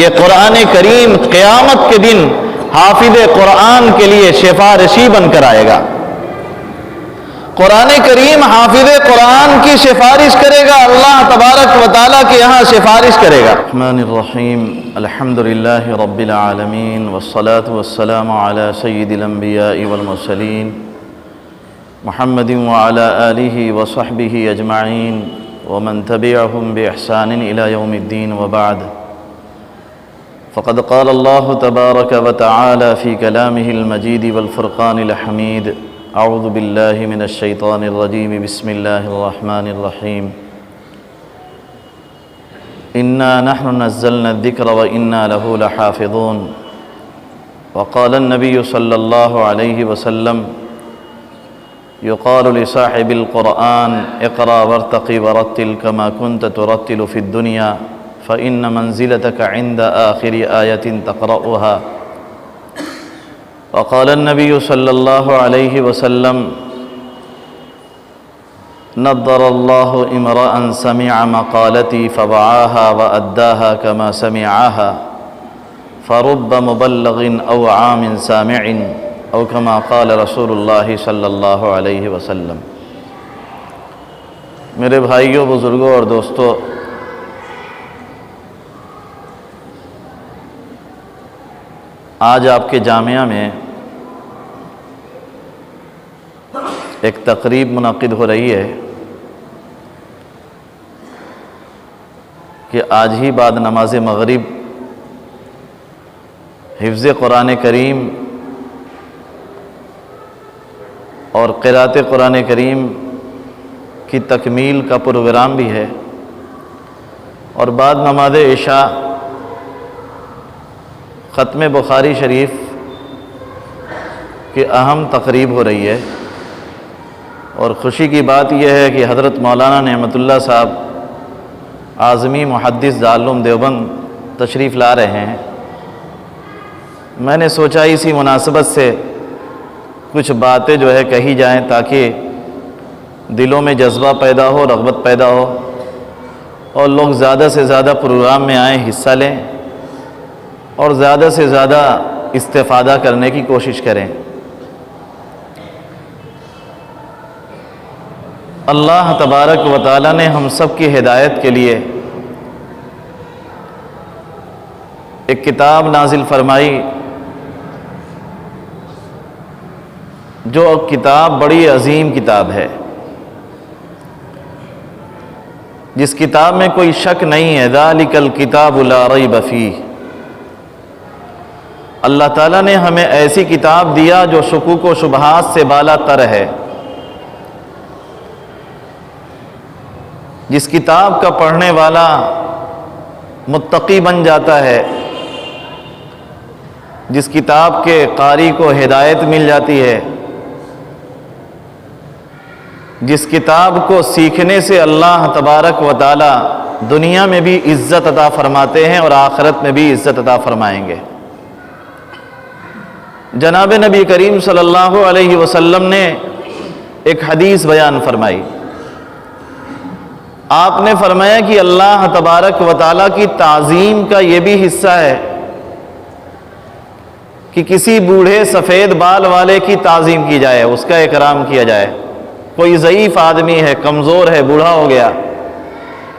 یہ قرآن کریم قیامت کے دن حافظ قرآن کے لیے سفارشی بن کر آئے گا۔ قرآن کریم حافظ قرآن کی سفارش کرے گا، اللہ تبارک و تعالیٰ کے یہاں سفارش کرے گا۔ الرحمن الرحیم، الحمدللہ رب العالمین، والصلاة والسلام علی سید الانبیاء والمرسلین، محمد وعلی آلہ وصحبہ اجمعین ومن تبعهم بإحسان إلى يوم الدين، وبعد، فقد قال الله تبارك وتعالى في كلامه المجيد والفرقان الحميد: أعوذ بالله من الشيطان الرجيم، بسم الله الرحمن الرحيم، إنا نحن نزلنا الذكر وإنا له لحافظون. وقال النبي صلى الله عليه وسلم: يقال لصاحب القرآن اقرأ وارتقي ورتل كما كنت ترتل في الدنيا فإن منزلتك عند آخر آية تقرأها. وقال النبي صلى الله عليه وسلم: نضر الله امرأ سمع مقالتي فوعاها وأداها كما سمعها فرب مبلغ أو عام سامع او کما قال رسول اللہ صلی اللہ علیہ وسلم. میرے بھائیوں، بزرگوں اور دوستوں، آج آپ کے جامعہ میں ایک تقریب منعقد ہو رہی ہے کہ آج ہی بعد نماز مغرب حفظ قرآن کریم اور قراءت قرآن کریم کی تکمیل کا پروگرام بھی ہے، اور بعد نماز عشاء ختم بخاری شریف کی اہم تقریب ہو رہی ہے. اور خوشی کی بات یہ ہے کہ حضرت مولانا نعمت اللہ صاحب اعظمی محدث دارالعلوم دیوبند تشریف لا رہے ہیں. میں نے سوچا اسی مناسبت سے کچھ باتیں جو ہے کہی جائیں تاکہ دلوں میں جذبہ پیدا ہو، رغبت پیدا ہو، اور لوگ زیادہ سے زیادہ پروگرام میں آئیں، حصہ لیں اور زیادہ سے زیادہ استفادہ کرنے کی کوشش کریں. اللہ تبارک و تعالیٰ نے ہم سب کی ہدایت کے لیے ایک کتاب نازل فرمائی، جو کتاب بڑی عظیم کتاب ہے، جس کتاب میں کوئی شک نہیں ہے. ذالک الکتاب لا ریب فیہ. اللہ تعالیٰ نے ہمیں ایسی کتاب دیا جو شکوک و شبہات سے بالا تر ہے، جس کتاب کا پڑھنے والا متقی بن جاتا ہے، جس کتاب کے قاری کو ہدایت مل جاتی ہے، جس کتاب کو سیکھنے سے اللہ تبارک و تعالی دنیا میں بھی عزت عطا فرماتے ہیں اور آخرت میں بھی عزت عطا فرمائیں گے. جناب نبی کریم صلی اللہ علیہ وسلم نے ایک حدیث بیان فرمائی. آپ نے فرمایا کہ اللہ تبارک و تعالی کی تعظیم کا یہ بھی حصہ ہے کہ کسی بوڑھے سفید بال والے کی تعظیم کی جائے، اس کا اکرام کیا جائے. کوئی ضعیف آدمی ہے، کمزور ہے، بوڑھا ہو گیا،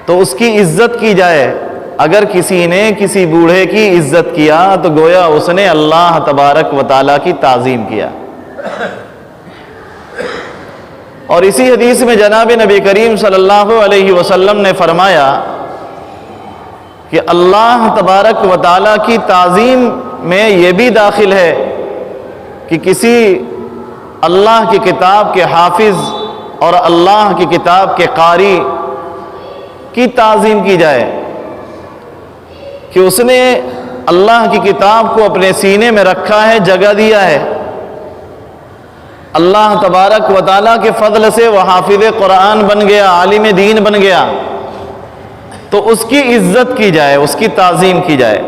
تو اس کی عزت کی جائے. اگر کسی نے کسی بوڑھے کی عزت کیا تو گویا اس نے اللہ تبارک و تعالیٰ کی تعظیم کیا. اور اسی حدیث میں جناب نبی کریم صلی اللہ علیہ وسلم نے فرمایا کہ اللہ تبارک و تعالیٰ کی تعظیم میں یہ بھی داخل ہے کہ کسی اللہ کی کتاب کے حافظ اور اللہ کی کتاب کے قاری کی تعظیم کی جائے، کہ اس نے اللہ کی کتاب کو اپنے سینے میں رکھا ہے، جگہ دیا ہے. اللہ تبارک و تعالیٰ کے فضل سے وہ حافظ قرآن بن گیا، عالم دین بن گیا، تو اس کی عزت کی جائے، اس کی تعظیم کی جائے.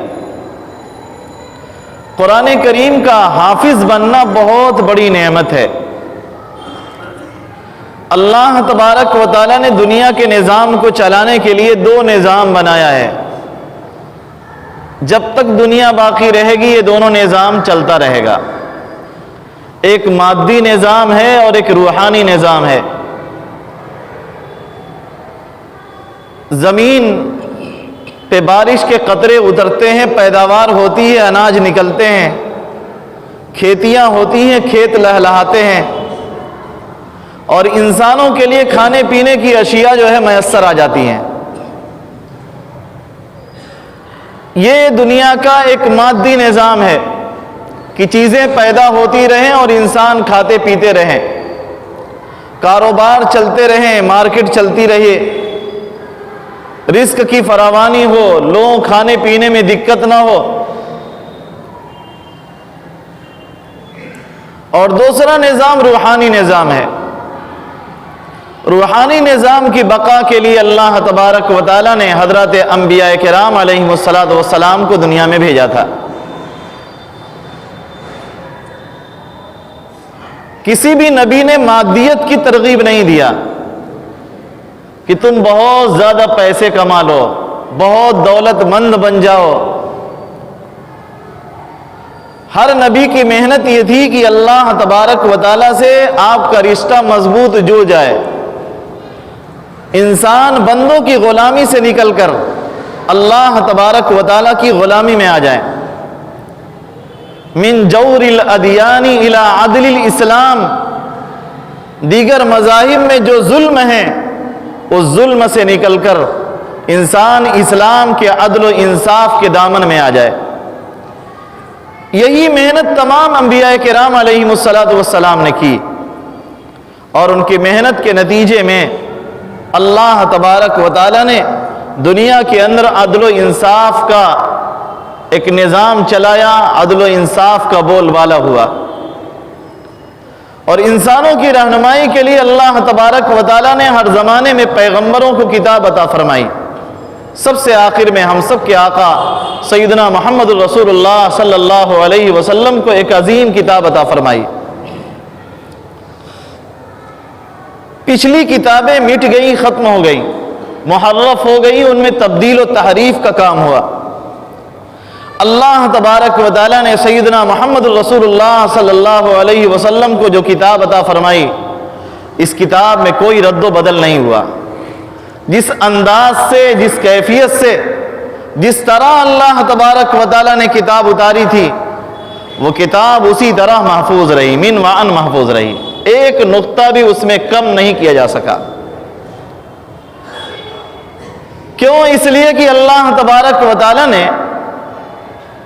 قرآن کریم کا حافظ بننا بہت بڑی نعمت ہے. اللہ تبارک و تعالیٰ نے دنیا کے نظام کو چلانے کے لیے دو نظام بنایا ہے. جب تک دنیا باقی رہے گی یہ دونوں نظام چلتا رہے گا. ایک مادی نظام ہے اور ایک روحانی نظام ہے. زمین پہ بارش کے قطرے اترتے ہیں، پیداوار ہوتی ہے، اناج نکلتے ہیں، کھیتیاں ہوتی ہیں، کھیت لہلہاتے ہیں، اور انسانوں کے لیے کھانے پینے کی اشیاء جو ہے میسر آ جاتی ہیں. یہ دنیا کا ایک مادی نظام ہے کہ چیزیں پیدا ہوتی رہیں اور انسان کھاتے پیتے رہیں، کاروبار چلتے رہیں، مارکیٹ چلتی رہے، رزق کی فراوانی ہو، لوگوں کھانے پینے میں دقت نہ ہو. اور دوسرا نظام روحانی نظام ہے. روحانی نظام کی بقا کے لیے اللہ تبارک و تعالیٰ نے حضرات انبیاء کرام علیہم السلام کو دنیا میں بھیجا تھا. کسی بھی نبی نے مادیت کی ترغیب نہیں دیا کہ تم بہت زیادہ پیسے کما لو، بہت دولت مند بن جاؤ. ہر نبی کی محنت یہ تھی کہ اللہ تبارک و تعالیٰ سے آپ کا رشتہ مضبوط جڑ جائے، انسان بندوں کی غلامی سے نکل کر اللہ تبارک و تعالیٰ کی غلامی میں آ جائیں. من جور الادیان الی عدل الاسلام، دیگر مذاہب میں جو ظلم ہیں اس ظلم سے نکل کر انسان اسلام کے عدل و انصاف کے دامن میں آ جائے. یہی محنت تمام انبیاء کرام علیہم السلام نے کی، اور ان کی محنت کے نتیجے میں اللہ تبارک و تعالیٰ نے دنیا کے اندر عدل و انصاف کا ایک نظام چلایا، عدل و انصاف کا بول بالا ہوا. اور انسانوں کی رہنمائی کے لیے اللہ تبارک و تعالیٰ نے ہر زمانے میں پیغمبروں کو کتاب عطا فرمائی. سب سے آخر میں ہم سب کے آقا سیدنا محمد رسول اللہ صلی اللہ علیہ وسلم کو ایک عظیم کتاب عطا فرمائی. پچھلی کتابیں مٹ گئی، ختم ہو گئی، محرف ہو گئی، ان میں تبدیل و تحریف کا کام ہوا. اللہ تبارک و تعالیٰ نے سیدنا محمد رسول اللہ صلی اللہ علیہ وسلم کو جو کتاب عطا فرمائی، اس کتاب میں کوئی رد و بدل نہیں ہوا. جس انداز سے، جس کیفیت سے، جس طرح اللہ تبارک و تعالیٰ نے کتاب اتاری تھی، وہ کتاب اسی طرح محفوظ رہی، من وعن محفوظ رہی. ایک نقطہ بھی اس میں کم نہیں کیا جا سکا. کیوں؟ اس لیے کہ اللہ تبارک و تعالیٰ نے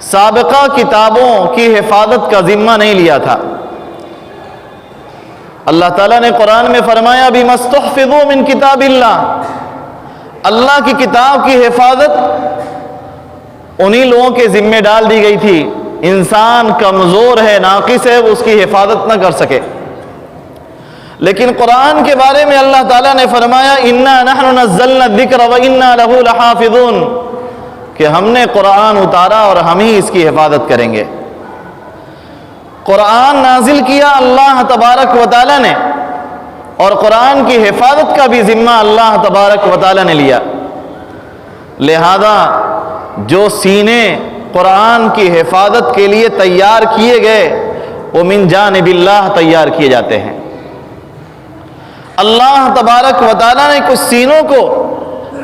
سابقہ کتابوں کی حفاظت کا ذمہ نہیں لیا تھا. اللہ تعالیٰ نے قرآن میں فرمایا بِمَا اسْتُحْفِظُوا مِن کتاب اللہ کی کتاب کی حفاظت انہی لوگوں کے ذمہ ڈال دی گئی تھی. انسان کمزور ہے، ناقص ہے، وہ اس کی حفاظت نہ کر سکے. لیکن قرآن کے بارے میں اللہ تعالیٰ نے فرمایا اِنَّا نَحْنُ نَزَّلْنَا الذِّكْرَ وَإِنَّا لَهُ لَحَافِظُونَ، کہ ہم نے قرآن اتارا اور ہم ہی اس کی حفاظت کریں گے. قرآن نازل کیا اللہ تبارک و تعالیٰ نے، اور قرآن کی حفاظت کا بھی ذمہ اللہ تبارک و تعالیٰ نے لیا. لہذا جو سینے قرآن کی حفاظت کے لیے تیار کیے گئے وہ من جانب اللہ تیار کیے جاتے ہیں. اللہ تبارک و تعالیٰ نے کچھ سینوں کو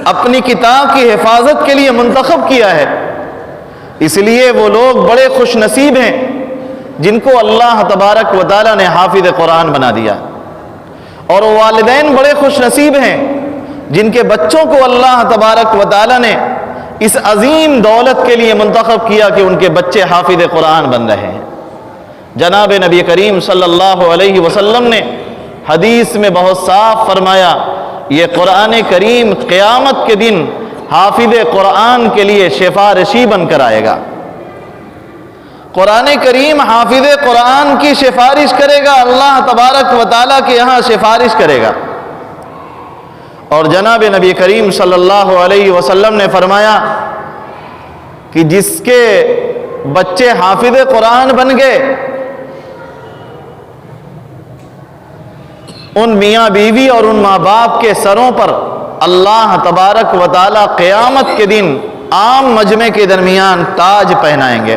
اپنی کتاب کی حفاظت کے لیے منتخب کیا ہے. اس لیے وہ لوگ بڑے خوش نصیب ہیں جن کو اللہ تبارک و تعالیٰ نے حافظ قرآن بنا دیا، اور والدین بڑے خوش نصیب ہیں جن کے بچوں کو اللہ تبارک و تعالیٰ نے اس عظیم دولت کے لیے منتخب کیا کہ ان کے بچے حافظ قرآن بن رہے ہیں. جناب نبی کریم صلی اللہ علیہ وسلم نے حدیث میں بہت صاف فرمایا، یہ قرآن کریم قیامت کے دن حافظ قرآن کے لیے سفارشی بن کر آئے گا. قرآن کریم حافظ قرآن کی سفارش کرے گا، اللہ تبارک و تعالیٰ کے یہاں سفارش کرے گا. اور جناب نبی کریم صلی اللہ علیہ وسلم نے فرمایا کہ جس کے بچے حافظ قرآن بن گئے، ان میاں بیوی اور ان ماں باپ کے سروں پر اللہ تبارک و تعالیٰ قیامت کے دن عام مجمع کے درمیان تاج پہنائیں گے۔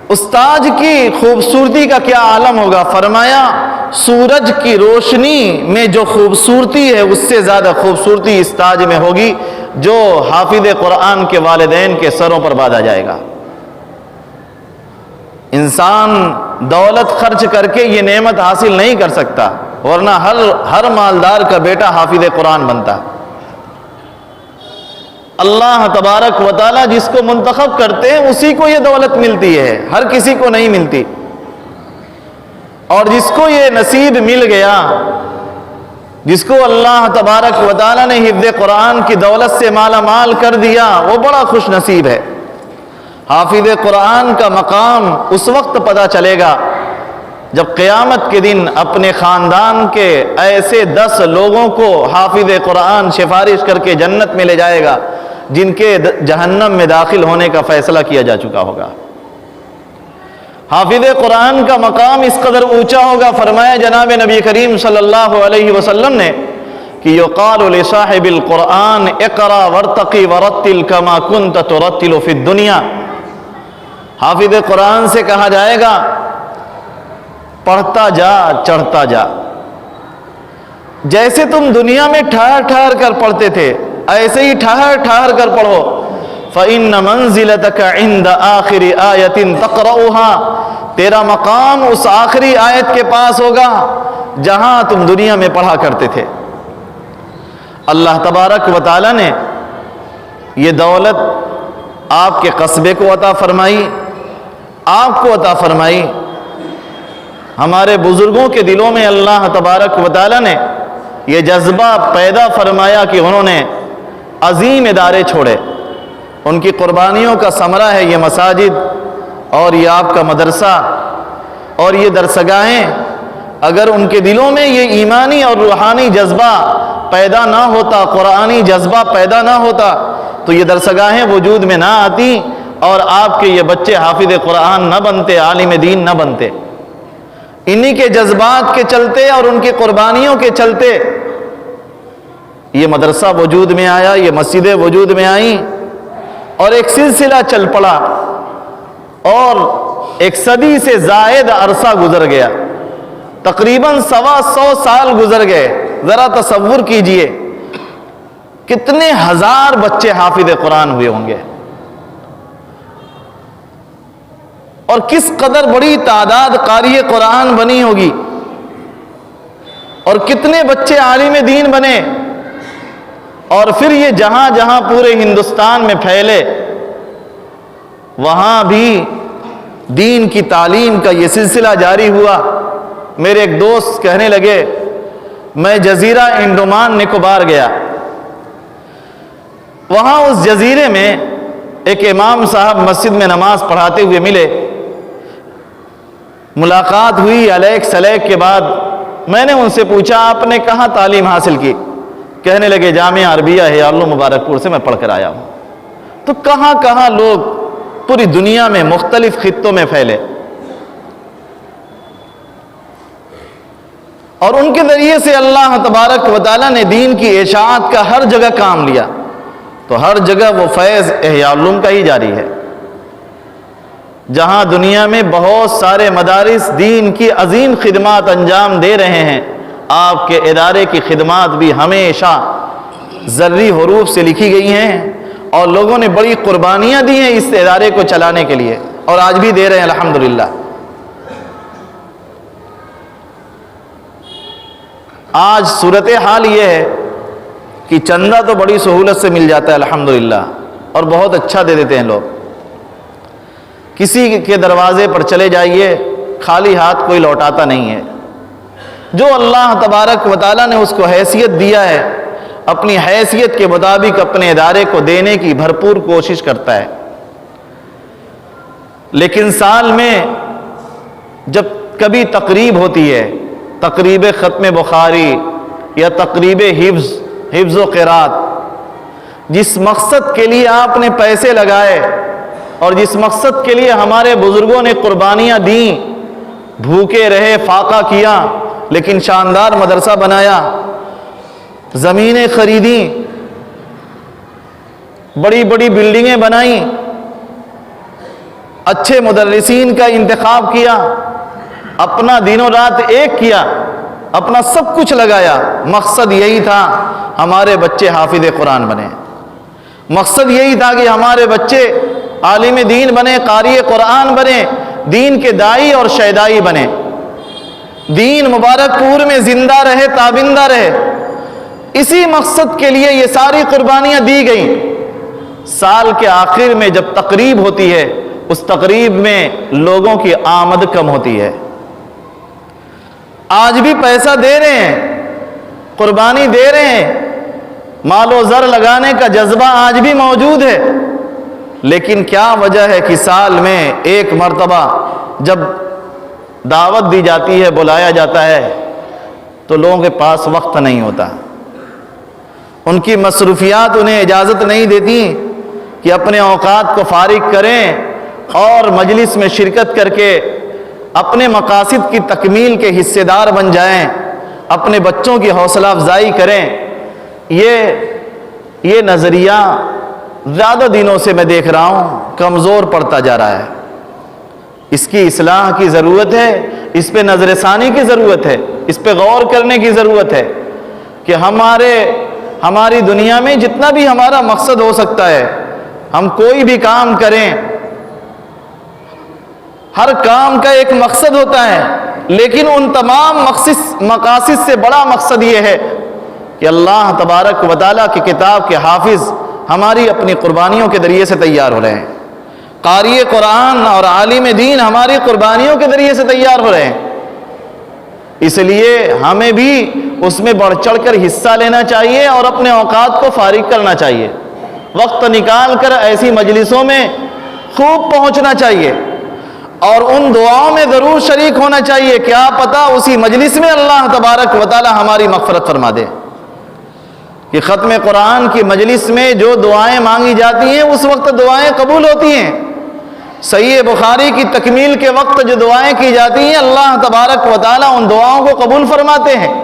اس تاج کی خوبصورتی کا کیا عالم ہوگا؟ فرمایا سورج کی روشنی میں جو خوبصورتی ہے اس سے زیادہ خوبصورتی اس تاج میں ہوگی جو حافظ قرآن کے والدین کے سروں پر باندھا جائے گا۔ انسان دولت خرچ کر کے یہ نعمت حاصل نہیں کر سکتا، ورنہ ہر مالدار کا بیٹا حافظ قرآن بنتا۔ اللہ تبارک و تعالی جس کو منتخب کرتے ہیں اسی کو یہ دولت ملتی ہے، ہر کسی کو نہیں ملتی۔ اور جس کو یہ نصیب مل گیا، جس کو اللہ تبارک و تعالی نے حفظ قرآن کی دولت سے مالا مال کر دیا، وہ بڑا خوش نصیب ہے۔ حافظ قرآن کا مقام اس وقت پتہ چلے گا جب قیامت کے دن اپنے خاندان کے ایسے 10 لوگوں کو حافظ قرآن سفارش کر کے جنت میں لے جائے گا جن کے جہنم میں داخل ہونے کا فیصلہ کیا جا چکا ہوگا۔ حافظ قرآن کا مقام اس قدر اونچا ہوگا، فرمایا جناب نبی کریم صلی اللہ علیہ وسلم نے کہ یقال لصاحب القرآن اقرا وارتقی ورتل کما کنت ترتل فی الدنیا۔ حافظ قرآن سے کہا جائے گا پڑھتا جا چڑھتا جا، جیسے تم دنیا میں ٹھہر ٹھہر کر پڑھتے تھے ایسے ہی ٹھہر ٹھہر کر پڑھو۔ فَإِنَّ مَنزِلَتَكَ عِنْدَ آخِرِ آیَةٍ تَقْرَؤُهَا، تیرا مقام اس آخری آیت کے پاس ہوگا جہاں تم دنیا میں پڑھا کرتے تھے۔ اللہ تبارک و تعالی نے یہ دولت آپ کے قصبے کو عطا فرمائی، آپ کو عطا فرمائی۔ ہمارے بزرگوں کے دلوں میں اللہ تبارک و تعالی نے یہ جذبہ پیدا فرمایا کہ انہوں نے عظیم ادارے چھوڑے، ان کی قربانیوں کا ثمرہ ہے یہ مساجد اور یہ آپ کا مدرسہ اور یہ درسگاہیں۔ اگر ان کے دلوں میں یہ ایمانی اور روحانی جذبہ پیدا نہ ہوتا، قرآنی جذبہ پیدا نہ ہوتا تو یہ درسگاہیں وجود میں نہ آتی اور آپ کے یہ بچے حافظ قرآن نہ بنتے، عالم دین نہ بنتے۔ انہی کے جذبات کے چلتے اور ان کی قربانیوں کے چلتے یہ مدرسہ وجود میں آیا، یہ مسجدیں وجود میں آئیں اور ایک سلسلہ چل پڑا اور 1 صدی سے زائد عرصہ گزر گیا، تقریباً 125 سال گزر گئے۔ ذرا تصور کیجئے کتنے ہزار بچے حافظ قرآن ہوئے ہوں گے اور کس قدر بڑی تعداد قاری قرآن بنی ہوگی اور کتنے بچے عالم دین بنے، اور پھر یہ جہاں جہاں پورے ہندوستان میں پھیلے وہاں بھی دین کی تعلیم کا یہ سلسلہ جاری ہوا۔ میرے ایک دوست کہنے لگے میں جزیرہ انڈمان نکوبار گیا، وہاں اس جزیرے میں ایک امام صاحب مسجد میں نماز پڑھاتے ہوئے ملے، ملاقات ہوئی، علیک سلیک کے بعد میں نے ان سے پوچھا آپ نے کہاں تعلیم حاصل کی؟ کہنے لگے جامعہ عربیہ حیال مبارک پور سے میں پڑھ کر آیا ہوں۔ تو کہاں کہاں لوگ پوری دنیا میں مختلف خطوں میں پھیلے اور ان کے ذریعے سے اللہ تبارک و تعالی نے دین کی اشاعت کا ہر جگہ کام لیا، تو ہر جگہ وہ فیض احیاء العلوم کا ہی جاری ہے۔ جہاں دنیا میں بہت سارے مدارس دین کی عظیم خدمات انجام دے رہے ہیں، آپ کے ادارے کی خدمات بھی ہمیشہ زرعی حروف سے لکھی گئی ہیں اور لوگوں نے بڑی قربانیاں دی ہیں اس ادارے کو چلانے کے لیے اور آج بھی دے رہے ہیں الحمدللہ۔ آج صورتحال یہ ہے کہ چندہ تو بڑی سہولت سے مل جاتا ہے الحمدللہ اور بہت اچھا دے دیتے ہیں لوگ۔ کسی کے دروازے پر چلے جائیے خالی ہاتھ کوئی لوٹاتا نہیں ہے۔ جو اللہ تبارک و تعالیٰ نے اس کو حیثیت دیا ہے اپنی حیثیت کے مطابق اپنے ادارے کو دینے کی بھرپور کوشش کرتا ہے، لیکن سال میں جب کبھی تقریب ہوتی ہے، تقریب ختم بخاری یا تقریب حفظ و قرات، جس مقصد کے لیے آپ نے پیسے لگائے اور جس مقصد کے لیے ہمارے بزرگوں نے قربانیاں دیں، بھوکے رہے، فاقہ کیا، لیکن شاندار مدرسہ بنایا، زمینیں خریدیں، بڑی بڑی بلڈنگیں بنائیں، اچھے مدرسین کا انتخاب کیا، اپنا دن و رات ایک کیا، اپنا سب کچھ لگایا، مقصد یہی تھا ہمارے بچے حافظ قرآن بنے، مقصد یہی تھا کہ ہمارے بچے عالم دین بنے، قاری قرآن بنے، دین کے داعی اور شیدائی بنے، دین مبارک پور میں زندہ رہے، تابندہ رہے۔ اسی مقصد کے لیے یہ ساری قربانیاں دی گئیں۔ سال کے آخر میں جب تقریب ہوتی ہے، اس تقریب میں لوگوں کی آمد کم ہوتی ہے۔ آج بھی پیسہ دے رہے ہیں، قربانی دے رہے ہیں، مال و زر لگانے کا جذبہ آج بھی موجود ہے، لیکن کیا وجہ ہے کہ سال میں ایک مرتبہ جب دعوت دی جاتی ہے، بلایا جاتا ہے، تو لوگوں کے پاس وقت نہیں ہوتا، ان کی مصروفیات انہیں اجازت نہیں دیتی کہ اپنے اوقات کو فارغ کریں اور مجلس میں شرکت کر کے اپنے مقاصد کی تکمیل کے حصے دار بن جائیں، اپنے بچوں کی حوصلہ افزائی کریں۔ یہ نظریہ زیادہ دنوں سے میں دیکھ رہا ہوں کمزور پڑتا جا رہا ہے۔ اس کی اصلاح کی ضرورت ہے، اس پہ نظر ثانی کی ضرورت ہے، اس پہ غور کرنے کی ضرورت ہے کہ ہماری دنیا میں جتنا بھی ہمارا مقصد ہو سکتا ہے، ہم کوئی بھی کام کریں، ہر کام کا ایک مقصد ہوتا ہے، لیکن ان تمام مقاصد سے بڑا مقصد یہ ہے کہ اللہ تبارک و تعالیٰ کی کتاب کے حافظ ہماری اپنی قربانیوں کے ذریعے سے تیار ہو رہے ہیں، قاری قرآن اور عالم دین ہماری قربانیوں کے ذریعے سے تیار ہو رہے ہیں۔ اس لیے ہمیں بھی اس میں بڑھ چڑھ کر حصہ لینا چاہیے اور اپنے اوقات کو فارغ کرنا چاہیے، وقت نکال کر ایسی مجلسوں میں خوب پہنچنا چاہیے اور ان دعاؤں میں ضرور شریک ہونا چاہیے، کیا پتہ اسی مجلس میں اللہ تبارک و تعالی ہماری مغفرت فرما دے۔ کہ ختم قرآن کی مجلس میں جو دعائیں مانگی جاتی ہیں اس وقت دعائیں قبول ہوتی ہیں، صحیح بخاری کی تکمیل کے وقت جو دعائیں کی جاتی ہیں اللہ تبارک و تعالی ان دعاؤں کو قبول فرماتے ہیں۔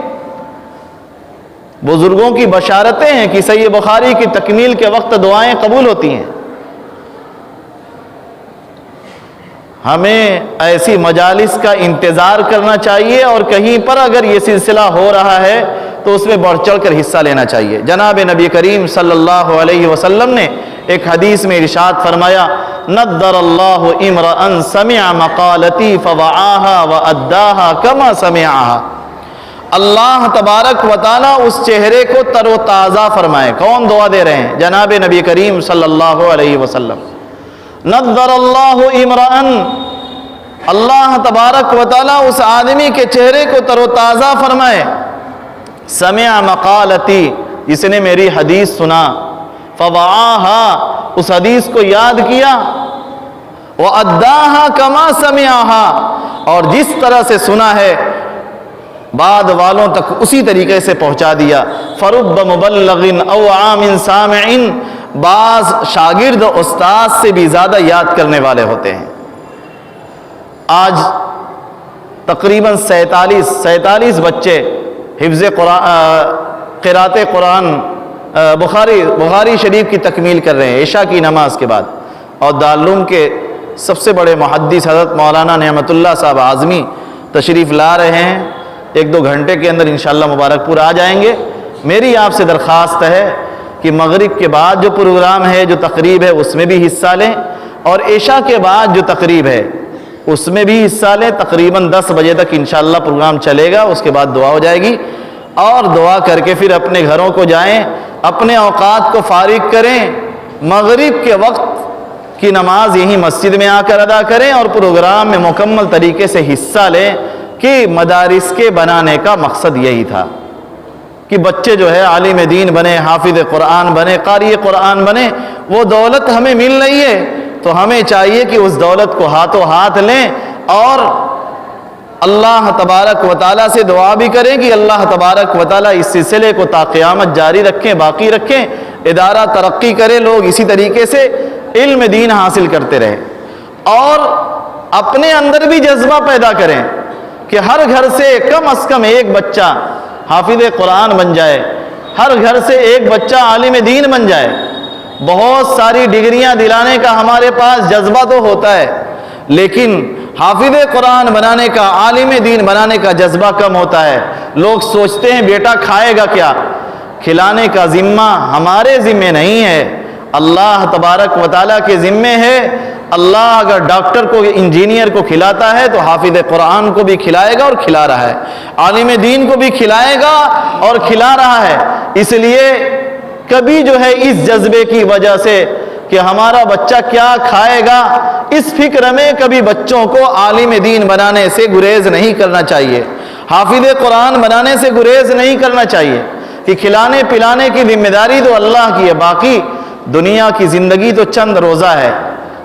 بزرگوں کی بشارتیں ہیں کہ صحیح بخاری کی تکمیل کے وقت دعائیں قبول ہوتی ہیں۔ ہمیں ایسی مجالس کا انتظار کرنا چاہیے اور کہیں پر اگر یہ سلسلہ ہو رہا ہے تو اس میں بڑھ چڑھ کر حصہ لینا چاہیے۔ جناب نبی کریم صلی اللہ علیہ وسلم نے ایک حدیث میں ارشاد فرمایا، نضر اللہ امرأ سمع مقالتی فوعاها واداها کما سمعها۔ اللہ تبارک و تعالی اس چہرے کو تر و تازہ فرمائے۔ کون دعا دے رہے ہیں؟ جناب نبی کریم صلی اللہ علیہ وسلم۔ نضر اللہ امرأ، اللہ تبارک و تعالی اس آدمی کے چہرے کو تر و تازہ فرمائے، سمع مقالتی، جس نے میری حدیث سنا، فوعاها، اس حدیث کو یاد کیا، واداها کما سمعها، اور جس طرح سے سنا ہے بعد والوں تک اسی طریقے سے پہنچا دیا۔ فرب مبلغ او عام سامع، بعض شاگرد استاد سے بھی زیادہ یاد کرنے والے ہوتے ہیں۔ آج تقریباً 47 بچے حفظ قرأت قرآن بخاری شریف کی تکمیل کر رہے ہیں عشاء کی نماز کے بعد، اور دارالعلوم کے سب سے بڑے محدث حضرت مولانا نعمت اللہ صاحب اعظمی تشریف لا رہے ہیں، 1-2 گھنٹے کے اندر انشاءاللہ مبارک پور آ جائیں گے۔ میری آپ سے درخواست ہے کہ مغرب کے بعد جو پروگرام ہے، جو تقریب ہے، اس میں بھی حصہ لیں، اور عشاء کے بعد جو تقریب ہے اس میں بھی حصہ لیں۔ تقریباً 10 بجے تک انشاءاللہ پروگرام چلے گا، اس کے بعد دعا ہو جائے گی، اور دعا کر کے پھر اپنے گھروں کو جائیں، اپنے اوقات کو فارغ کریں، مغرب کے وقت کی نماز یہی مسجد میں آ کر ادا کریں اور پروگرام میں مکمل طریقے سے حصہ لیں۔ کہ مدارس کے بنانے کا مقصد یہی تھا کہ بچے جو ہے عالم دین بنے، حافظ قرآن بنے، قاری قرآن بنے۔ وہ دولت ہمیں مل رہی ہے تو ہمیں چاہیے کہ اس دولت کو ہاتھوں ہاتھ لیں اور اللہ تبارک و تعالیٰ سے دعا بھی کریں کہ اللہ تبارک و تعالیٰ اس سلسلے کو تا قیامت جاری رکھیں، باقی رکھیں، ادارہ ترقی کرے، لوگ اسی طریقے سے علم دین حاصل کرتے رہیں، اور اپنے اندر بھی جذبہ پیدا کریں کہ ہر گھر سے کم از کم ایک بچہ حافظ قرآن بن جائے، ہر گھر سے ایک بچہ عالم دین بن جائے۔ بہت ساری ڈگریاں دلانے کا ہمارے پاس جذبہ تو ہوتا ہے، لیکن حافظ قرآن بنانے کا، عالم دین بنانے کا جذبہ کم ہوتا ہے۔ لوگ سوچتے ہیں بیٹا کھائے گا کیا؟ کھلانے کا ذمہ ہمارے ذمہ نہیں ہے، اللہ تبارک و تعالیٰ کے ذمہ ہے۔ اللہ اگر ڈاکٹر کو، انجینئر کو کھلاتا ہے تو حافظ قرآن کو بھی کھلائے گا اور کھلا رہا ہے، عالم دین کو بھی کھلائے گا اور کھلا رہا ہے۔ اس لیے کبھی جو ہے اس جذبے کی وجہ سے کہ ہمارا بچہ کیا کھائے گا، اس فکر میں کبھی بچوں کو عالم دین بنانے سے گریز نہیں کرنا چاہیے، حافظ قرآن بنانے سے گریز نہیں کرنا چاہیے، کہ کھلانے پلانے کی ذمہ داری تو اللہ کی ہے۔ باقی دنیا کی زندگی تو چند روزہ ہے،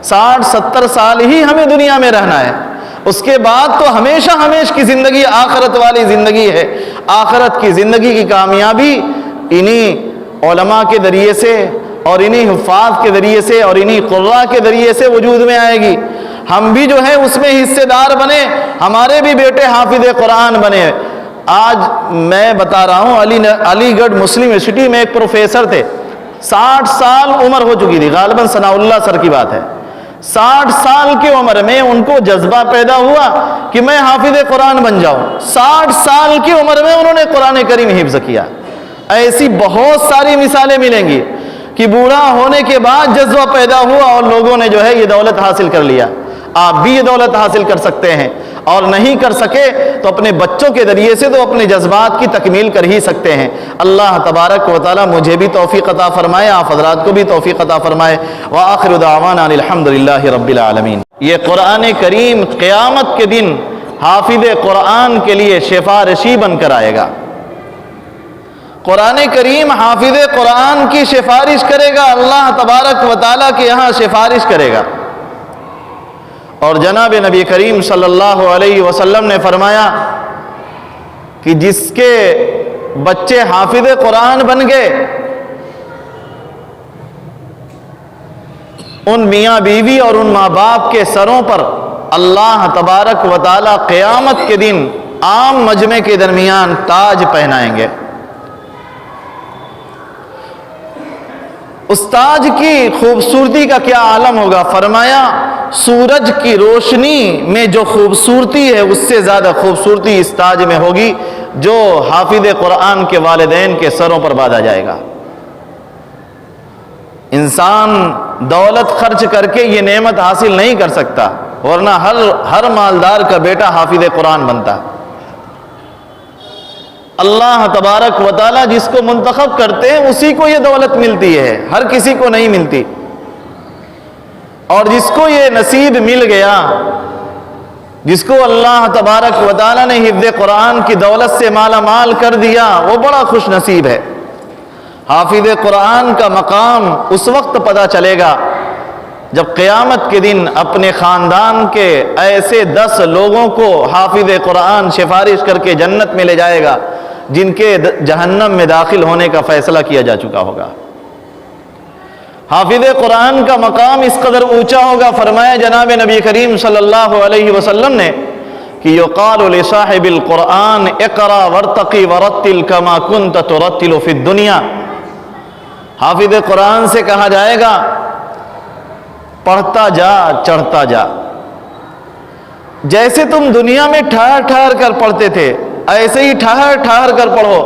60-70 سال ہی ہمیں دنیا میں رہنا ہے، اس کے بعد تو ہمیشہ ہمیشہ کی زندگی آخرت والی زندگی ہے۔ آخرت کی زندگی کی کامیابی انہی علماء کے ذریعے سے اور انہی حفاظ کے ذریعے سے اور انہی قراء کے ذریعے سے وجود میں آئے گی۔ ہم بھی جو ہے اس میں حصے دار بنے، ہمارے بھی بیٹے حافظ قرآن بنے۔ آج میں بتا رہا ہوں، علی گڑھ مسلم یونیورسٹی میں ایک پروفیسر تھے، 60 سال عمر ہو چکی تھی، غالباً ثناء اللہ سر کی بات ہے۔ 60 سال کی عمر میں ان کو جذبہ پیدا ہوا کہ میں حافظ قرآن بن جاؤں۔ 60 سال کی عمر میں انہوں نے قرآن کریم حفظ کیا۔ ایسی بہت ساری مثالیں ملیں گی کہ بوڑھا ہونے کے بعد جذبہ پیدا ہوا اور لوگوں نے جو ہے یہ دولت حاصل کر لیا۔ آپ بھی یہ دولت حاصل کر سکتے ہیں، اور نہیں کر سکے تو اپنے بچوں کے ذریعے سے تو اپنے جذبات کی تکمیل کر ہی سکتے ہیں۔ اللہ تبارک و تعالی مجھے بھی توفیق عطا فرمائے، آپ حضرات کو بھی توفیق عطا فرمائے۔ وآخر دعوانا الحمدللہ رب العالمین۔ یہ قرآن کریم قیامت کے دن حافظ قرآن کے لیے سفارشی بن کر آئے گا۔ قرآن کریم حافظ قرآن کی سفارش کرے گا، اللہ تبارک و تعالیٰ کے یہاں سفارش کرے گا۔ اور جناب نبی کریم صلی اللہ علیہ وسلم نے فرمایا کہ جس کے بچے حافظ قرآن بن گئے، ان میاں بیوی اور ان ماں باپ کے سروں پر اللہ تبارک و تعالیٰ قیامت کے دن عام مجمع کے درمیان تاج پہنائیں گے۔ اس تاج کی خوبصورتی کا کیا عالم ہوگا؟ فرمایا سورج کی روشنی میں جو خوبصورتی ہے اس سے زیادہ خوبصورتی اس تاج میں ہوگی جو حافظ قرآن کے والدین کے سروں پر باندھا جائے گا۔ انسان دولت خرچ کر کے یہ نعمت حاصل نہیں کر سکتا، ورنہ ہر مالدار کا بیٹا حافظ قرآن بنتا۔ اللہ تبارک و تعالیٰ جس کو منتخب کرتے ہیں اسی کو یہ دولت ملتی ہے، ہر کسی کو نہیں ملتی۔ اور جس کو یہ نصیب مل گیا، جس کو اللہ تبارک و تعالیٰ نے حفظ قرآن کی دولت سے مالا مال کر دیا، وہ بڑا خوش نصیب ہے۔ حافظ قرآن کا مقام اس وقت پتہ چلے گا جب قیامت کے دن اپنے خاندان کے ایسے 10 لوگوں کو حافظ قرآن سفارش کر کے جنت میں لے جائے گا جن کے جہنم میں داخل ہونے کا فیصلہ کیا جا چکا ہوگا۔ حافظ قرآن کا مقام اس قدر اونچا ہوگا، فرمایا جناب نبی کریم صلی اللہ علیہ وسلم نے کہ یقال لصاحب القرآن اقرا وارتقی ورتل کما کنت ترتل فی الدنیا۔ حافظ قرآن سے کہا جائے گا پڑھتا جا، چڑھتا جا، جیسے تم دنیا میں ٹھہر ٹھہر کر پڑھتے تھے ایسے ہی ٹھہر ٹھہر کر پڑھو۔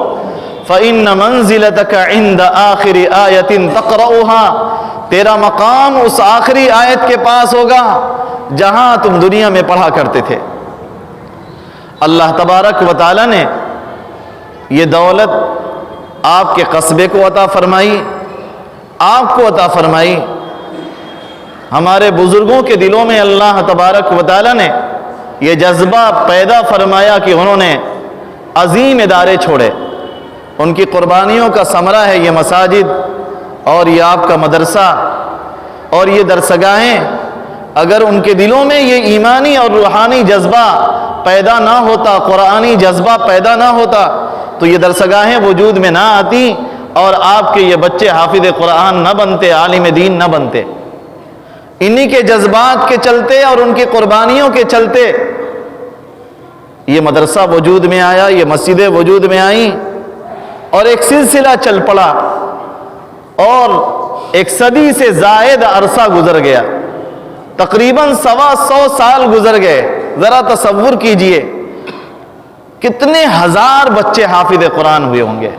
فَإِنَّ مَنزِلَتَكَ عِنْدَ آخِرِ آیَةٍ تَقْرَؤُهَا، تیرا مقام اس آخری آیت کے پاس ہوگا جہاں تم دنیا میں پڑھا کرتے تھے۔ اللہ تبارک و تعالی نے یہ دولت آپ کے قصبے کو عطا فرمائی، آپ کو عطا فرمائی۔ ہمارے بزرگوں کے دلوں میں اللہ تبارک و تعالی نے یہ جذبہ پیدا فرمایا کہ انہوں نے عظیم ادارے چھوڑے، ان کی قربانیوں کا ثمرہ ہے یہ مساجد اور یہ آپ کا مدرسہ اور یہ درسگاہیں۔ اگر ان کے دلوں میں یہ ایمانی اور روحانی جذبہ پیدا نہ ہوتا، قرآنی جذبہ پیدا نہ ہوتا، تو یہ درسگاہیں وجود میں نہ آتی اور آپ کے یہ بچے حافظ قرآن نہ بنتے، عالم دین نہ بنتے۔ انہی کے جذبات کے چلتے اور ان کی قربانیوں کے چلتے یہ مدرسہ وجود میں آیا، یہ مسجدیں وجود میں آئیں اور ایک سلسلہ چل پڑا، اور ایک صدی سے زائد عرصہ گزر گیا، تقریباً 125 سال گزر گئے۔ ذرا تصور کیجئے کتنے ہزار بچے حافظ قرآن ہوئے ہوں گے،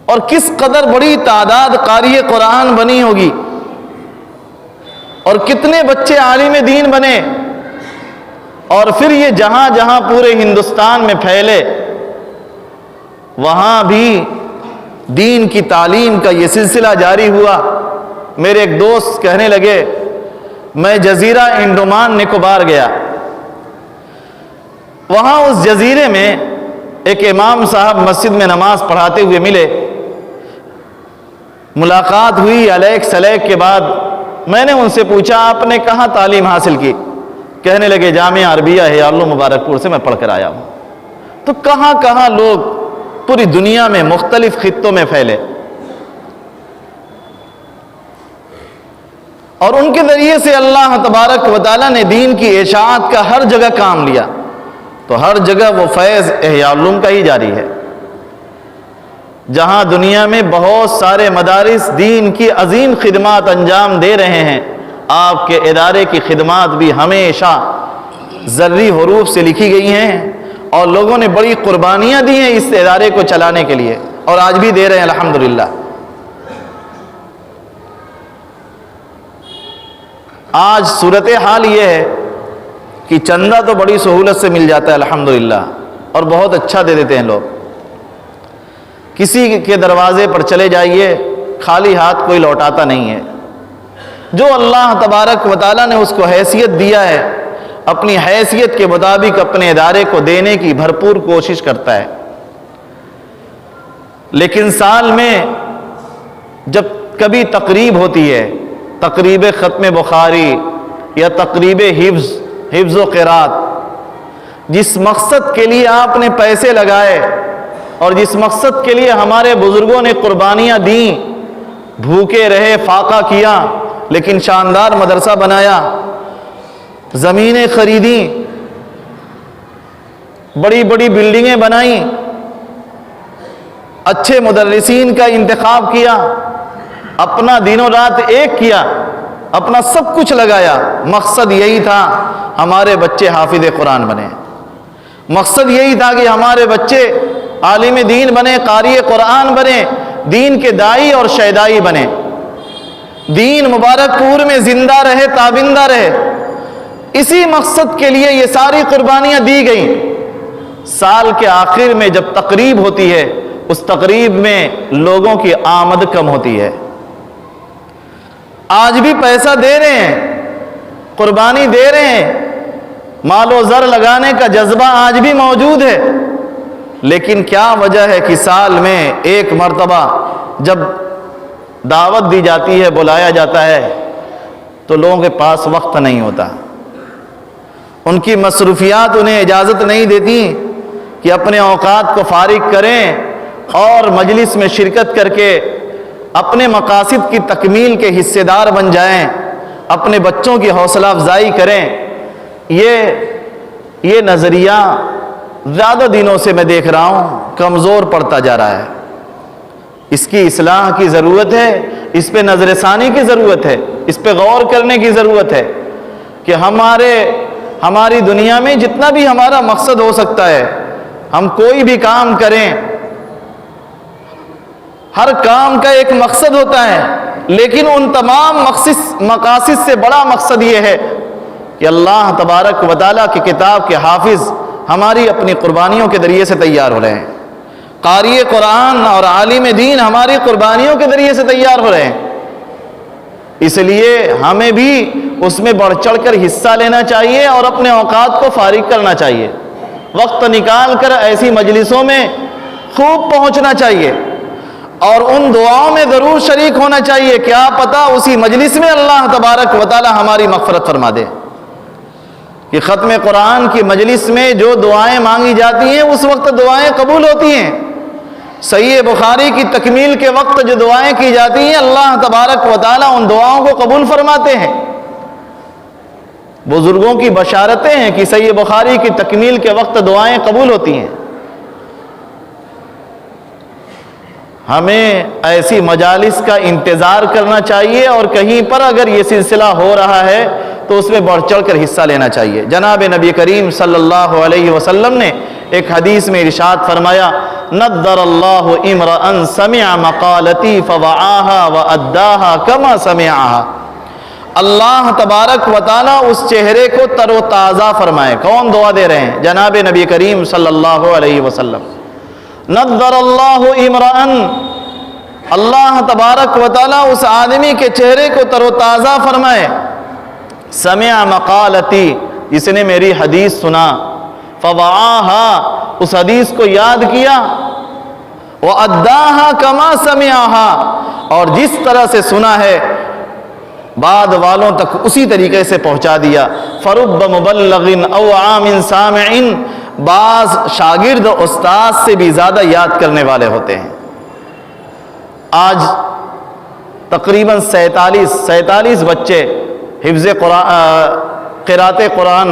اور کس قدر بڑی تعداد قاری قرآن بنی ہوگی، اور کتنے بچے عالم دین بنے، اور پھر یہ جہاں جہاں پورے ہندوستان میں پھیلے وہاں بھی دین کی تعلیم کا یہ سلسلہ جاری ہوا۔ میرے ایک دوست کہنے لگے میں جزیرہ انڈمان نکوبار گیا، وہاں اس جزیرے میں ایک امام صاحب مسجد میں نماز پڑھاتے ہوئے ملے، ملاقات ہوئی، علیک سلیک کے بعد میں نے ان سے پوچھا آپ نے کہاں تعلیم حاصل کی؟ کہنے لگے جامعہ عربیہ حیال مبارک پور سے میں پڑھ کر آیا ہوں۔ تو کہاں کہاں لوگ پوری دنیا میں مختلف خطوں میں پھیلے، اور ان کے ذریعے سے اللہ تبارک و تعالیٰ نے دین کی اشاعت کا ہر جگہ کام لیا، تو ہر جگہ وہ فیض احیاء العلوم کا ہی جاری ہے۔ جہاں دنیا میں بہت سارے مدارس دین کی عظیم خدمات انجام دے رہے ہیں، آپ کے ادارے کی خدمات بھی ہمیشہ زرعی حروف سے لکھی گئی ہیں، اور لوگوں نے بڑی قربانیاں دی ہیں اس ادارے کو چلانے کے لیے، اور آج بھی دے رہے ہیں الحمدللہ۔ آج صورتحال یہ ہے کہ چندہ تو بڑی سہولت سے مل جاتا ہے الحمدللہ، اور بہت اچھا دے دیتے ہیں لوگ۔ کسی کے دروازے پر چلے جائیے خالی ہاتھ کوئی لوٹاتا نہیں ہے۔ جو اللہ تبارک و تعالیٰ نے اس کو حیثیت دیا ہے، اپنی حیثیت کے مطابق اپنے ادارے کو دینے کی بھرپور کوشش کرتا ہے۔ لیکن سال میں جب کبھی تقریب ہوتی ہے، تقریب ختم بخاری یا تقریب حفظ و قرات، جس مقصد کے لیے آپ نے پیسے لگائے اور جس مقصد کے لیے ہمارے بزرگوں نے قربانیاں دیں، بھوکے رہے، فاقہ کیا، لیکن شاندار مدرسہ بنایا، زمینیں خریدیں، بڑی بڑی بلڈنگیں بنائیں، اچھے مدرسین کا انتخاب کیا، اپنا دن و رات ایک کیا، اپنا سب کچھ لگایا، مقصد یہی تھا ہمارے بچے حافظ قرآن بنے، مقصد یہی تھا کہ ہمارے بچے عالم دین بنے، قاری قرآن بنے، دین کے داعی اور شیدائی بنے، دین مبارک پور میں زندہ رہے، تابندہ رہے۔ اسی مقصد کے لیے یہ ساری قربانیاں دی گئیں۔ سال کے آخر میں جب تقریب ہوتی ہے، اس تقریب میں لوگوں کی آمد کم ہوتی ہے۔ آج بھی پیسہ دے رہے ہیں، قربانی دے رہے ہیں، مال و زر لگانے کا جذبہ آج بھی موجود ہے، لیکن کیا وجہ ہے کہ سال میں ایک مرتبہ جب دعوت دی جاتی ہے، بلایا جاتا ہے، تو لوگوں کے پاس وقت نہیں ہوتا، ان کی مصروفیات انہیں اجازت نہیں دیتی کہ اپنے اوقات کو فارغ کریں اور مجلس میں شرکت کر کے اپنے مقاصد کی تکمیل کے حصے دار بن جائیں، اپنے بچوں کی حوصلہ افزائی کریں۔ یہ نظریہ زیادہ دنوں سے میں دیکھ رہا ہوں کمزور پڑتا جا رہا ہے۔ اس کی اصلاح کی ضرورت ہے، اس پہ نظر ثانی کی ضرورت ہے، اس پہ غور کرنے کی ضرورت ہے کہ ہماری دنیا میں جتنا بھی ہمارا مقصد ہو سکتا ہے، ہم کوئی بھی کام کریں، ہر کام کا ایک مقصد ہوتا ہے، لیکن ان تمام مقاصد سے بڑا مقصد یہ ہے کہ اللہ تبارک و تعالیٰ کی کتاب کے حافظ ہماری اپنی قربانیوں کے ذریعے سے تیار ہو رہے ہیں، قاری قرآن اور عالم دین ہماری قربانیوں کے ذریعے سے تیار ہو رہے ہیں۔ اس لیے ہمیں بھی اس میں بڑھ چڑھ کر حصہ لینا چاہیے اور اپنے اوقات کو فارغ کرنا چاہیے، وقت نکال کر ایسی مجلسوں میں خوب پہنچنا چاہیے، اور ان دعاؤں میں ضرور شریک ہونا چاہیے، کیا پتہ اسی مجلس میں اللہ تبارک و تعالی ہماری مغفرت فرما دے۔ کہ ختم قرآن کی مجلس میں جو دعائیں مانگی جاتی ہیں اس وقت دعائیں قبول ہوتی ہیں، صحیح بخاری کی تکمیل کے وقت جو دعائیں کی جاتی ہیں اللہ تبارک و تعالی ان دعاؤں کو قبول فرماتے ہیں۔ بزرگوں کی بشارتیں ہیں کہ صحیح بخاری کی تکمیل کے وقت دعائیں قبول ہوتی ہیں۔ ہمیں ایسی مجالس کا انتظار کرنا چاہیے، اور کہیں پر اگر یہ سلسلہ ہو رہا ہے تو اس میں بڑھ چڑھ کر حصہ لینا چاہیے۔ جناب نبی کریم صلی اللہ علیہ وسلم نے ایک حدیث میں ارشاد فرمایا، نضر اللہ امرأ سمع مقالتی فوعاها واداها کما سمعها۔ اللہ تبارک و تعالیٰ اس چہرے کو تر و تازہ فرمائے۔ کون دعا دے رہے ہیں؟ جناب نبی کریم صلی اللہ علیہ وسلم۔ نضر اللہ امرأ، اللہ تبارک و تعالیٰ اس آدمی کے چہرے کو تر و تازہ فرمائے، سمع مقالتی، جس نے میری حدیث سنا، فوعاها، اس حدیث کو یاد کیا، واداها کما سمعها، اور جس طرح سے سنا ہے بعد والوں تک اسی طریقے سے پہنچا دیا۔ فرب مبلغ او عام سامع، بعض شاگرد استاد سے بھی زیادہ یاد کرنے والے ہوتے ہیں۔ آج تقریباً 47 بچے حفظ قرأت قرآن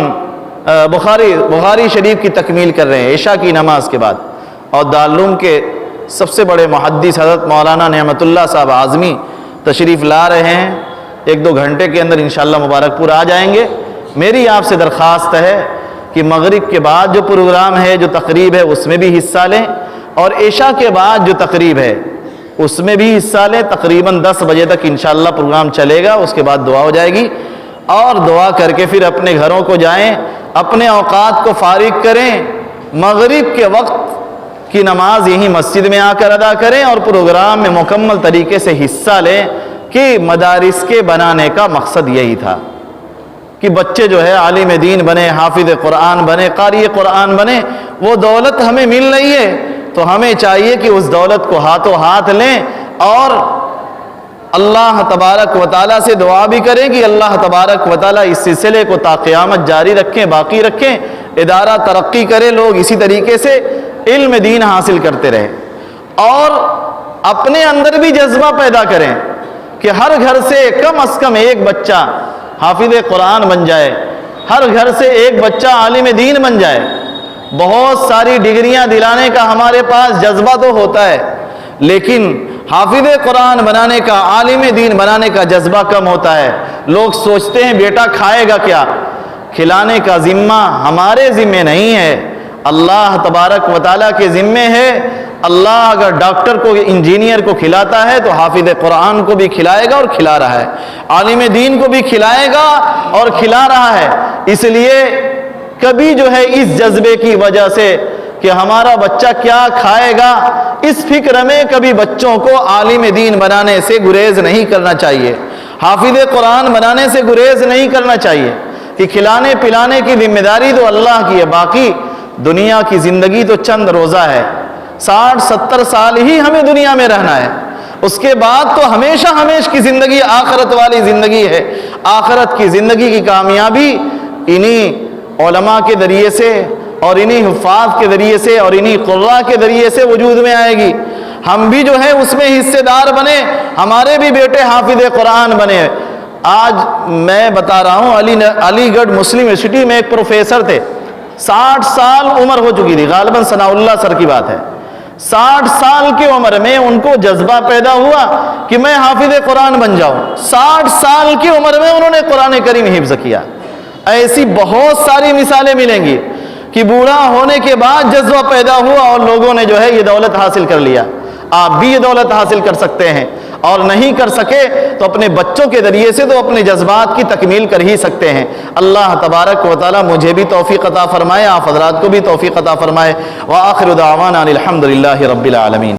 بخاری شریف کی تکمیل کر رہے ہیں عشاء کی نماز کے بعد، اور دارالعلوم کے سب سے بڑے محدث حضرت مولانا نعمت اللہ صاحب اعظمی تشریف لا رہے ہیں۔ 1-2 گھنٹے کے اندر انشاءاللہ مبارک پور آ جائیں گے۔ میری آپ سے درخواست ہے کہ مغرب کے بعد جو پروگرام ہے، جو تقریب ہے، اس میں بھی حصہ لیں، اور عشاء کے بعد جو تقریب ہے اس میں بھی حصہ لیں۔ تقریباً 10 بجے تک انشاءاللہ پروگرام چلے گا، اس کے بعد دعا ہو جائے گی، اور دعا کر کے پھر اپنے گھروں کو جائیں، اپنے اوقات کو فارغ کریں، مغرب کے وقت کی نماز یہی مسجد میں آ کر ادا کریں، اور پروگرام میں مکمل طریقے سے حصہ لیں، کہ مدارس کے بنانے کا مقصد یہی تھا کہ بچے جو ہے عالم دین بنے، حافظ قرآن بنے، قاری قرآن بنے۔ وہ دولت ہمیں مل رہی ہے تو ہمیں چاہیے کہ اس دولت کو ہاتھوں ہاتھ لیں، اور اللہ تبارک و تعالیٰ سے دعا بھی کریں کہ اللہ تبارک و تعالیٰ اس سلسلے کو تا قیامت جاری رکھیں، باقی رکھیں، ادارہ ترقی کرے، لوگ اسی طریقے سے علم دین حاصل کرتے رہیں، اور اپنے اندر بھی جذبہ پیدا کریں کہ ہر گھر سے کم از کم ایک بچہ حافظ قرآن بن جائے، ہر گھر سے ایک بچہ عالم دین بن جائے۔ بہت ساری ڈگریاں دلانے کا ہمارے پاس جذبہ تو ہوتا ہے، لیکن حافظ قرآن بنانے کا، عالم دین بنانے کا جذبہ کم ہوتا ہے۔ لوگ سوچتے ہیں بیٹا کھائے گا کیا؟ کھلانے کا ذمہ ہمارے ذمہ نہیں ہے، اللہ تبارک و تعالیٰ کے ذمہ ہے۔ اللہ اگر ڈاکٹر کو، انجینئر کو کھلاتا ہے تو حافظ قرآن کو بھی کھلائے گا، اور کھلا رہا ہے، عالم دین کو بھی کھلائے گا اور کھلا رہا ہے۔ اس لیے کبھی جو ہے اس جذبے کی وجہ سے کہ ہمارا بچہ کیا کھائے گا، اس فکر میں کبھی بچوں کو عالم دین بنانے سے گریز نہیں کرنا چاہیے، حافظ قرآن بنانے سے گریز نہیں کرنا چاہیے، کہ کھلانے پلانے کی ذمہ داری تو اللہ کی ہے، باقی دنیا کی زندگی تو چند روزہ ہے، 60-70 سال ہی ہمیں دنیا میں رہنا ہے، اس کے بعد تو ہمیشہ کی زندگی آخرت والی زندگی ہے۔ آخرت کی زندگی کی کامیابی انہی علماء کے ذریعے سے، اور انہی حفاظ کے ذریعے سے، اور انہی قراء کے ذریعے سے وجود میں آئے گی۔ ہم بھی جو ہے اس میں حصے دار بنے، ہمارے بھی بیٹے حافظ قرآن بنے۔ آج میں بتا رہا ہوں، علی گڑھ مسلم یونیورسٹی میں ایک پروفیسر تھے، 60 سال عمر ہو چکی تھی، غالباً ثناء اللہ سر کی بات ہے۔ 60 سال کی عمر میں ان کو جذبہ پیدا ہوا کہ میں حافظ قرآن بن جاؤں۔ 60 سال کی عمر میں انہوں نے قرآن کریم حفظ کیا۔ ایسی بہت ساری مثالیں ملیں گی کہ بوڑھا ہونے کے بعد جذبہ پیدا ہوا اور لوگوں نے جو ہے یہ دولت حاصل کر لیا۔ آپ بھی یہ دولت حاصل کر سکتے ہیں، اور نہیں کر سکے تو اپنے بچوں کے ذریعے سے تو اپنے جذبات کی تکمیل کر ہی سکتے ہیں۔ اللہ تبارک و تعالی مجھے بھی توفیق عطا فرمائے، آپ حضرات کو بھی توفیق عطا فرمائے۔ وآخر دعوانا الحمدللہ رب العالمین۔